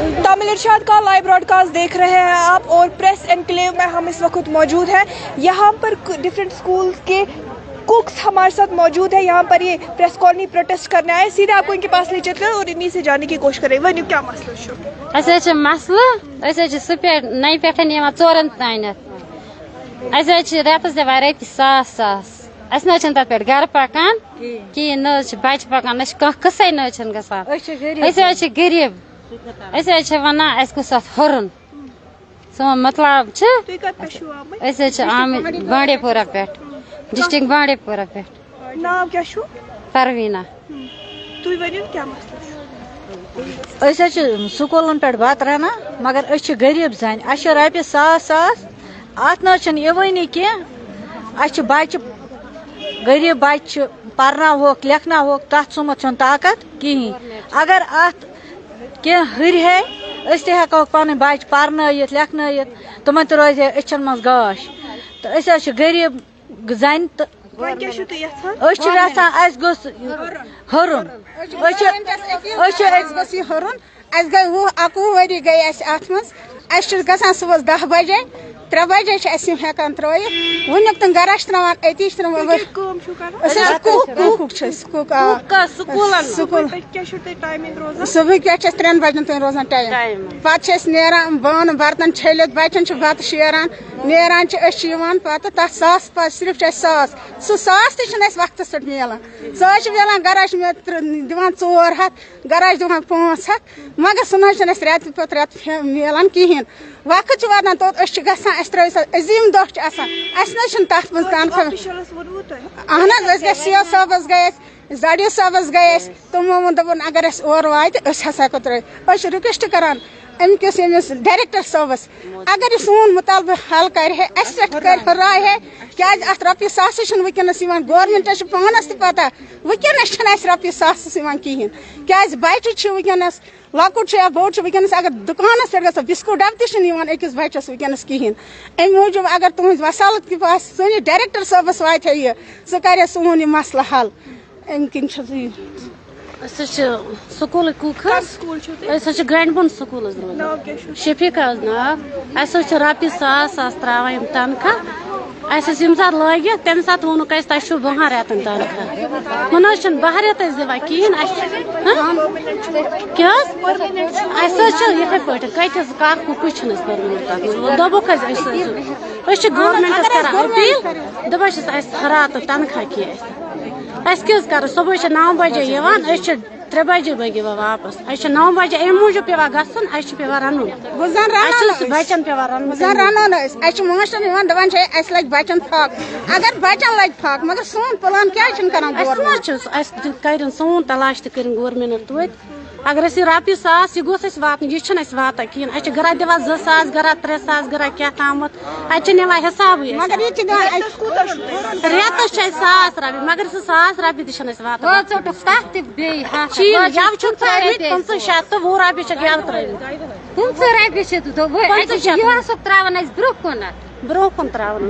तामिल इरशाद का live broadcast देख रहे हैं आप और प्रेस एनक्लेव में हम इस वक्त मौजूद हैं। यहाँ पर डिफरेंट स्कूल के कुक्स हमारे साथ मौजूद है। यहाँ पर ये प्रेस कॉलोनी प्रोटेस्ट करने आए। सीधे आपको इनके पास ले चलते हैं और इन्हीं से जाने की कोशिश करेंगे। वह क्या मसला छो? ऐसे मसला सुपे नई पे चोरन तान रेतस दिवान रपि सास तक पे गर पकान कहें न बच्चे पकान न कसे न गरीब वन गोस हुरन सोन मतलब आमिर बांडे पोरा पे डिस्ट्रिक्ट बांडे पोरा पे नाम क्या परवीना स्कूलन पे बत राना मगर गरीब जन रपे सास अत नवनी कह बच्चे गरीब बच्चे पर्ना लिखना तथ सुमत ताकत कहें अगर अत कह हर है तको पन बच्चे पर्न लिखन तमन रोज अचन मज गाश तो गरीब जन तो गोस हुरन गई 21 वरी गई अत गसान सुबह 10 बजे 3 बजे हेकान त्रित वुनिक तुम गरश त्रावान अति सुबह पे 3 बजन तक रोजान टाइम पे नान बन बर्तन छलित बच्चन बत शेरान नान पत सास सिर्फ सास सास तक पे मिलान सह मिलान गरश दिवान 400 गरश दिवान 500 मगर सह रेत पे रेत मिलान कहें वक्त वातान तोत गसान अजीम दह तथ मज अहन सी साहबस गए जडियो साहबस गए तमो वो दोपन अगर और वात हेको त्रित रिक्वेस्ट करान अमिस डायरेक्टर साहबस अगर सोन मुतालबा हल कर राय है क्या अत रपे सास वनस गवर्नमेंट पानस पता वनस रपे सास कहें क्या बच्चे वनस लकुट या बोट वनस अगर दुकानस पे ग बिस्कुट डब तकिस बच्चस वनस कहें अम मूजूब अगर तुज वसालत के पास स डायरेक्टर साहबस वात यह सह कर सोन मसला हल अम किन स्कूल कुक ग्रैंड बन स्कूल शफीक नाव रपे सास त्रावान तनखा यम सात लगे तम सात वोन तुम 12 रेतन तनखा वन 12 रेत दिवान कहें क्या ये पे कतस कुछ दोपुक गवर्नमेंटस कर अपील दपान हरात तनखा क्या कर सुबह 9 बजे 3 बजे लगे वापस 9 बजे अम मूजूब पे गसन पे रन बचन पे रन मास्टर दपान लगे बचन फाक अगर बचन लगे फाक मगर सोन प्लान क्या कर सोन तलाश कर गवर्नमेंट तोत अगर रपे सास यह गोस वात यह वाता कहें गरा दिवान 2 सास गरा 3 सास गरा क्या तामत निवान हिसाब रेतस सास रपे मगर सास रपे तक वात जब 50 तो 20 रपे यव त्रावान ब्रो कुन त्रावान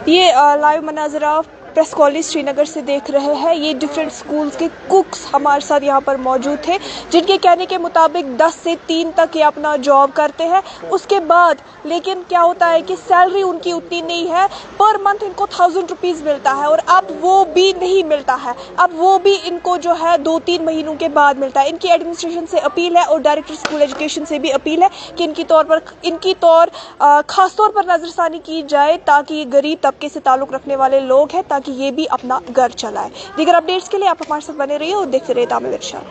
ये लाइव मनाजरा प्रेस कॉलेज श्रीनगर से देख रहे हैं। ये डिफरेंट स्कूल्स के कुक्स हमारे साथ यहाँ पर मौजूद थे जिनके कहने के मुताबिक 10 से 3 तक ये अपना जॉब करते हैं। उसके बाद लेकिन क्या होता है कि सैलरी उनकी उतनी नहीं है, पर मंथ इनको 1000 रुपीज़ मिलता है और अब वो भी नहीं मिलता है। अब वो भी इनको जो है 2-3 महीनों के बाद मिलता है। इनकी एडमिनिस्ट्रेशन से अपील है और डायरेक्टर स्कूल एजुकेशन से भी अपील है कि इनकी खास तौर पर नजरसानी की जाए ताकि ये गरीब तबके से ताल्लुक़ रखने वाले लोग हैं ताकि ये भी अपना घर चलाए। दीगर अपडेट्स के लिए आप हमारे साथ बने रहिए और देखते रहिए तामिल इरशाद।